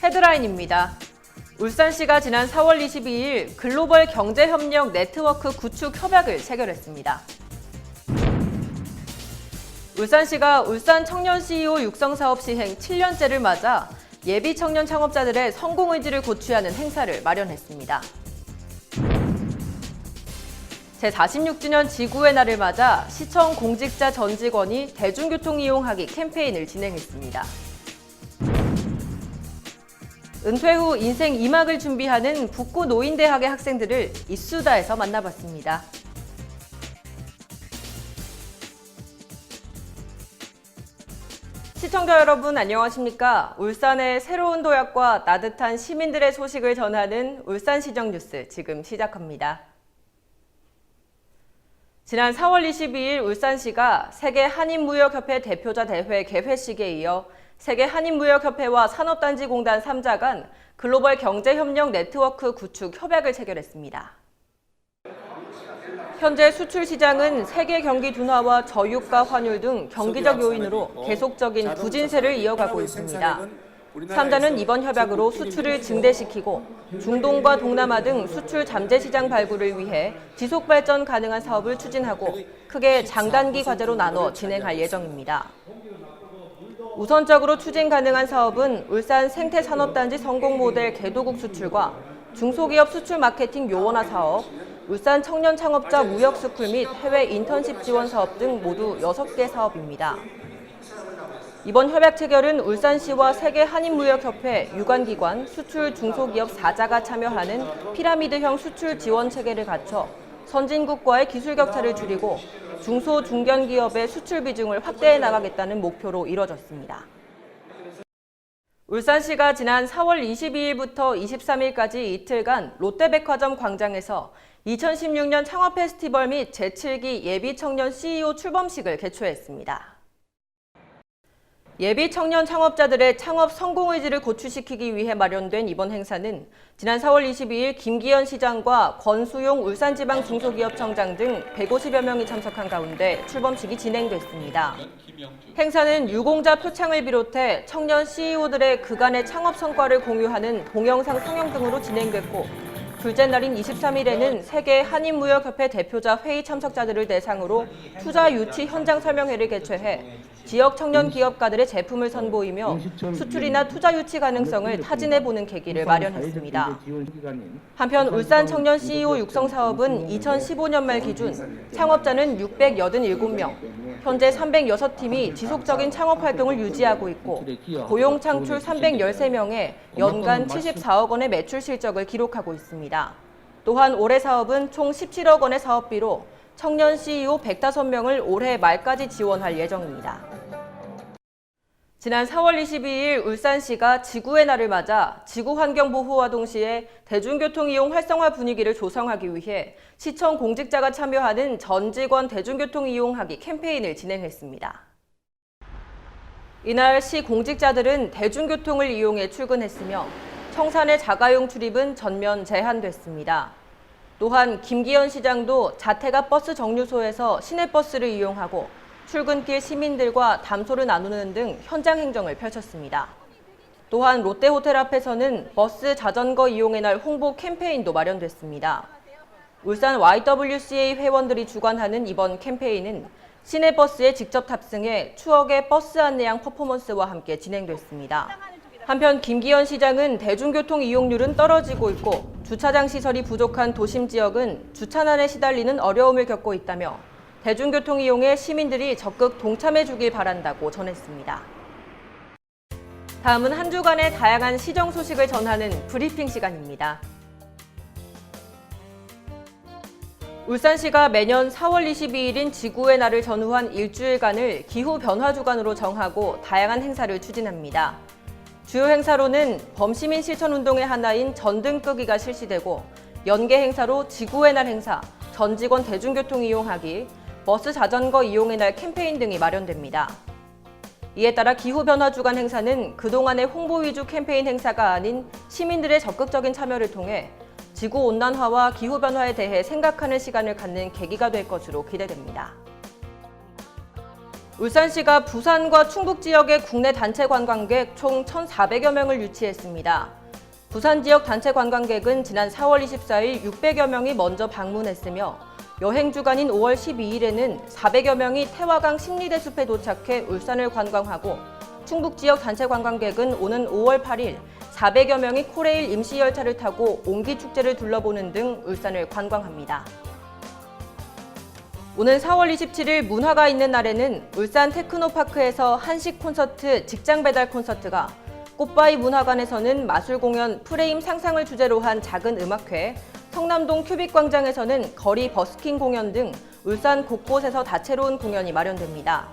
헤드라인입니다. 울산시가 지난 4월 22일 글로벌 경제협력 네트워크 구축 협약을 체결했습니다. 울산시가 울산 청년 CEO 육성 사업 시행 7년째를 맞아 예비 청년 창업자들의 성공 의지를 고취하는 행사를 마련했습니다. 제46주년 지구의 날을 맞아 시청 공직자 전 직원이 대중교통 이용하기 캠페인을 진행했습니다. 은퇴 후 인생 2막을 준비하는 북구 노인대학의 학생들을 이수다에서 만나봤습니다. 시청자 여러분 안녕하십니까? 울산의 새로운 도약과 따뜻한 시민들의 소식을 전하는 울산시정 뉴스 지금 시작합니다. 지난 4월 22일 울산시가 세계 한인무역협회 대표자 대회 개회식에 이어 세계 한인무역협회와 산업단지공단 3자 간 글로벌 경제협력 네트워크 구축 협약을 체결했습니다. 현재 수출 시장은 세계 경기 둔화와 저유가 환율 등 경기적 요인으로 계속적인 부진세를 이어가고 있습니다. 3자는 이번 협약으로 수출을 증대시키고 중동과 동남아 등 수출 잠재 시장 발굴을 위해 지속 발전 가능한 사업을 추진하고 크게 장단기 과제로 나눠 진행할 예정입니다. 우선적으로 추진 가능한 사업은 울산 생태산업단지 성공 모델 개도국 수출과 중소기업 수출 마케팅 요원화 사업, 울산 청년 창업자 무역 스쿨 및 해외 인턴십 지원 사업 등 모두 6개 사업입니다. 이번 협약 체결은 울산시와 세계 한인무역협회, 유관기관, 수출 중소기업 4자가 참여하는 피라미드형 수출 지원 체계를 갖춰 선진국과의 기술 격차를 줄이고 중소 중견기업의 수출 비중을 확대해 나가겠다는 목표로 이뤄졌습니다. 울산시가 지난 4월 22일부터 23일까지 이틀간 롯데백화점 광장에서 2016년 창업 페스티벌 및 제7기 예비 청년 CEO 출범식을 개최했습니다. 예비 청년 창업자들의 창업 성공 의지를 고취시키기 위해 마련된 이번 행사는 지난 4월 22일 김기현 시장과 권수용 울산지방 중소기업청장 등 150여 명이 참석한 가운데 출범식이 진행됐습니다. 행사는 유공자 표창을 비롯해 청년 CEO들의 그간의 창업 성과를 공유하는 동영상 상영 등으로 진행됐고 둘째 날인 23일에는 세계 한인무역협회 대표자 회의 참석자들을 대상으로 투자 유치 현장 설명회를 개최해 지역 청년 기업가들의 제품을 선보이며 수출이나 투자 유치 가능성을 타진해보는 계기를 마련했습니다. 한편 울산 청년 CEO 육성 사업은 2015년 말 기준 창업자는 687명, 현재 306팀이 지속적인 창업 활동을 유지하고 있고 고용 창출 313명에 연간 74억 원의 매출 실적을 기록하고 있습니다. 또한 올해 사업은 총 17억 원의 사업비로 청년 CEO 105명을 올해 말까지 지원할 예정입니다. 지난 4월 22일 울산시가 지구의 날을 맞아 지구환경보호와 동시에 대중교통 이용 활성화 분위기를 조성하기 위해 시청 공직자가 참여하는 전 직원 대중교통 이용하기 캠페인을 진행했습니다. 이날 시 공직자들은 대중교통을 이용해 출근했으며 청산의 자가용 출입은 전면 제한됐습니다. 또한 김기현 시장도 자택 버스 정류소에서 시내버스를 이용하고 출근길 시민들과 담소를 나누는 등 현장 행정을 펼쳤습니다. 또한 롯데호텔 앞에서는 버스 자전거 이용의 날 홍보 캠페인도 마련됐습니다. 울산 YWCA 회원들이 주관하는 이번 캠페인은 시내버스에 직접 탑승해 추억의 버스 안내양 퍼포먼스와 함께 진행됐습니다. 한편 김기현 시장은 대중교통 이용률은 떨어지고 있고 주차장 시설이 부족한 도심 지역은 주차난에 시달리는 어려움을 겪고 있다며 대중교통 이용에 시민들이 적극 동참해 주길 바란다고 전했습니다. 다음은 한 주간의 다양한 시정 소식을 전하는 브리핑 시간입니다. 울산시가 매년 4월 22일인 지구의 날을 전후한 일주일간을 기후변화 주간으로 정하고 다양한 행사를 추진합니다. 주요 행사로는 범시민 실천운동의 하나인 전등끄기가 실시되고 연계 행사로 지구의 날 행사, 전 직원 대중교통 이용하기, 버스 자전거 이용의 날 캠페인 등이 마련됩니다. 이에 따라 기후변화 주간 행사는 그동안의 홍보 위주 캠페인 행사가 아닌 시민들의 적극적인 참여를 통해 지구온난화와 기후변화에 대해 생각하는 시간을 갖는 계기가 될 것으로 기대됩니다. 울산시가 부산과 충북 지역의 국내 단체 관광객 총 1,400여 명을 유치했습니다. 부산 지역 단체 관광객은 지난 4월 24일 600여 명이 먼저 방문했으며 여행 주간인 5월 12일에는 400여 명이 태화강 심리대 숲에 도착해 울산을 관광하고 충북 지역 단체 관광객은 오는 5월 8일 400여 명이 코레일 임시열차를 타고 옹기축제를 둘러보는 등 울산을 관광합니다. 오는 4월 27일 문화가 있는 날에는 울산 테크노파크에서 한식 콘서트, 직장 배달 콘서트가, 꽃바위 문화관에서는 마술 공연 프레임 상상을 주제로 한 작은 음악회, 성남동 큐빅 광장에서는 거리 버스킹 공연 등 울산 곳곳에서 다채로운 공연이 마련됩니다.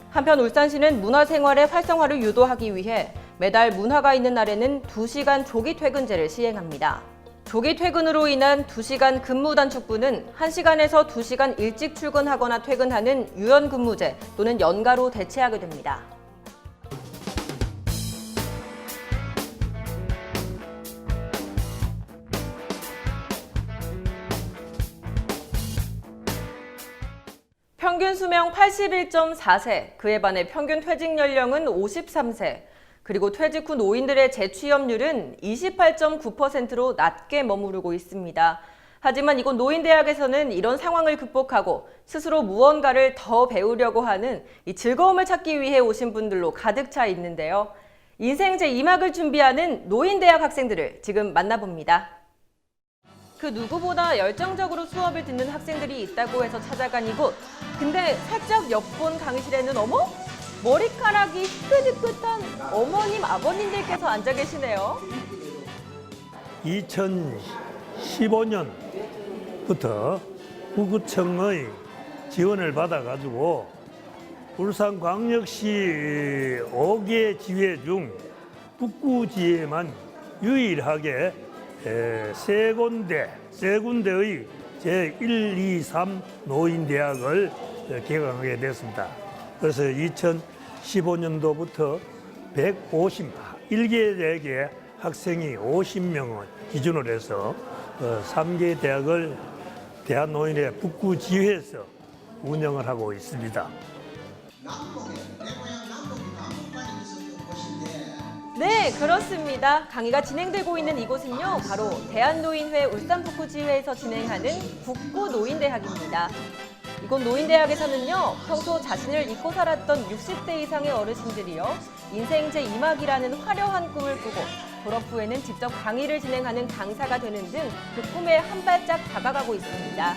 한편 울산시는 문화생활의 활성화를 유도하기 위해 매달 문화가 있는 날에는 2시간 조기 퇴근제를 시행합니다. 조기 퇴근으로 인한 2시간 근무 단축분은 1시간에서 2시간 일찍 출근하거나 퇴근하는 유연근무제 또는 연가로 대체하게 됩니다. 평균 수명 81.4세, 그에 반해 평균 퇴직 연령은 53세, 그리고 퇴직 후 노인들의 재취업률은 28.9%로 낮게 머무르고 있습니다. 하지만 이곳 노인대학에서는 이런 상황을 극복하고 스스로 무언가를 더 배우려고 하는 이 즐거움을 찾기 위해 오신 분들로 가득 차 있는데요. 인생 제2막을 준비하는 노인대학 학생들을 지금 만나봅니다. 그 누구보다 열정적으로 수업을 듣는 학생들이 있다고 해서 찾아간 이곳. 근데 살짝 엿본 강의실에는 어머? 머리카락이 희끗희끗한 어머님, 아버님들께서 앉아 계시네요. 2015년부터 구구청의 지원을 받아가지고 울산광역시 5개 지회 중 북구지회만 유일하게 세 군데의 제1, 2, 3 노인대학을 개강하게 됐습니다. 그래서 2015년도부터 151개 대학의 학생이 50명을 기준으로 해서 3개 대학을 대한노인회 북구지회에서 운영을 하고 있습니다. 네, 그렇습니다. 강의가 진행되고 있는 이곳은요, 바로 대한노인회 울산북구지회에서 진행하는 북구노인대학입니다. 이곳 노인대학에서는요, 평소 자신을 잊고 살았던 60대 이상의 어르신들이요, 인생 제2막이라는 화려한 꿈을 꾸고 졸업 후에는 직접 강의를 진행하는 강사가 되는 등 그 꿈에 한 발짝 다가가고 있습니다.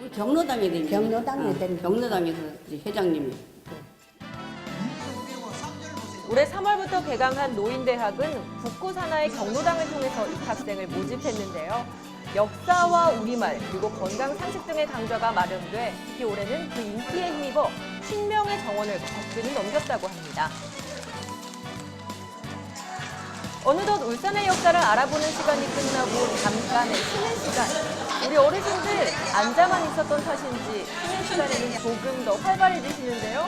우리 경로당에 되는 경로당에서 회장님이. 올해 3월부터 개강한 노인대학은 북구 산하의 경로당을 통해서 입학생을 모집했는데요. 역사와 우리말, 그리고 건강 상식 등의 강좌가 마련돼 특히 올해는 그 인기에 힘입어 10명의 정원을 거뜬히 넘겼다고 합니다. 어느덧 울산의 역사를 알아보는 시간이 끝나고 잠깐의 쉬는 시간. 우리 어르신들 앉아만 있었던 탓인지 쉬는 시간에는 조금 더 활발해지시는데요.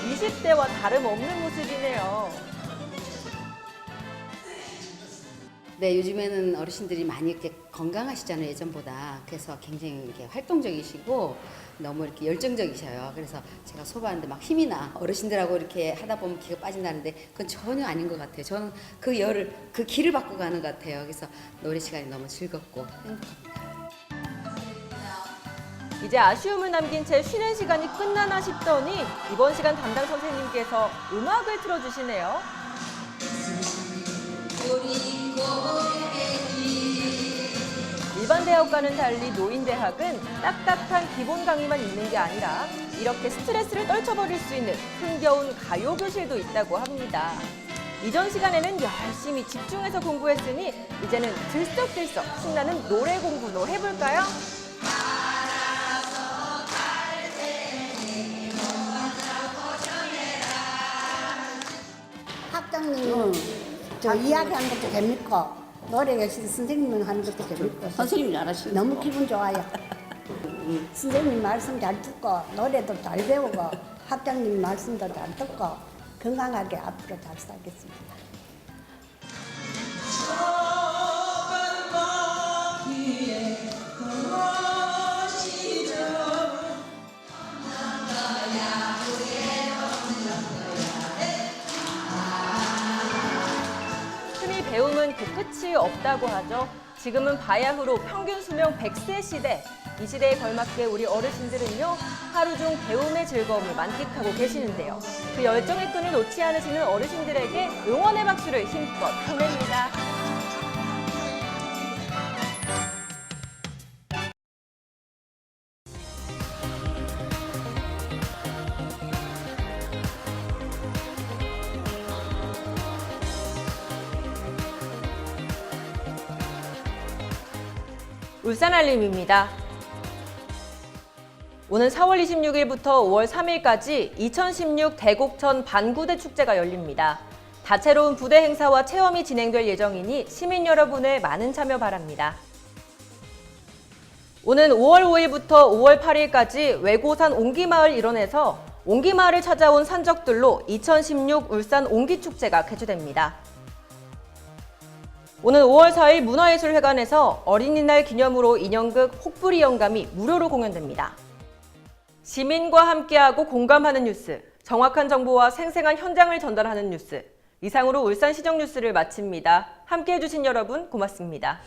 20대와 다름없는 모습이네요. 네, 요즘에는 어르신들이 많이 이렇게 건강하시잖아요, 예전보다. 그래서 굉장히 이렇게 활동적이시고 너무 이렇게 열정적이셔요. 그래서 제가 소바하는데 막 힘이 나. 어르신들하고 이렇게 하다 보면 기가 빠진다는데 그건 전혀 아닌 것 같아요. 저는 그 열을, 그 길을 받고 가는 것 같아요. 그래서 노래 시간이 너무 즐겁고 행복합니다. 이제 아쉬움을 남긴 채 쉬는 시간이 끝나나 싶더니 이번 시간 담당 선생님께서 음악을 틀어주시네요. 일반 대학과는 달리 노인대학은 딱딱한 기본 강의만 있는 게 아니라 이렇게 스트레스를 떨쳐버릴 수 있는 흥겨운 가요 교실도 있다고 합니다. 이전 시간에는 열심히 집중해서 공부했으니 이제는 들썩들썩 신나는 노래 공부도 해볼까요? 학장님 저 이야기하는 것도 재밌고 노래 교실 선생님 하는 것도 재밌고 선생님 잘하시네. 너무 기분 좋아요. 선생님 말씀 잘 듣고 노래도 잘 배우고 학장님 말씀도 잘 듣고 건강하게 앞으로 잘 살겠습니다. 좁은 방 위에 거실에 흔히 배움은 그 끝이 없다고 하죠. 지금은 바야흐로 평균 수명 100세 시대. 이 시대에 걸맞게 우리 어르신들은요, 하루 중 배움의 즐거움을 만끽하고 계시는데요. 그 열정의 끈을 놓지 않으시는 어르신들에게 응원의 박수를 힘껏 보냅니다. 울산 알림입니다. 오는 4월 26일부터 5월 3일까지 2016 대곡천 반구대 축제가 열립니다. 다채로운 부대 행사와 체험이 진행될 예정이니 시민 여러분의 많은 참여 바랍니다. 오는 5월 5일부터 5월 8일까지 외고산 옹기마을 일원에서 옹기마을을 찾아온 산적들로 2016 울산 옹기축제가 개최됩니다. 오는 5월 4일 문화예술회관에서 어린이날 기념으로 인형극 혹부리 영감이 무료로 공연됩니다. 시민과 함께하고 공감하는 뉴스, 정확한 정보와 생생한 현장을 전달하는 뉴스. 이상으로 울산시정 뉴스를 마칩니다. 함께해 주신 여러분 고맙습니다.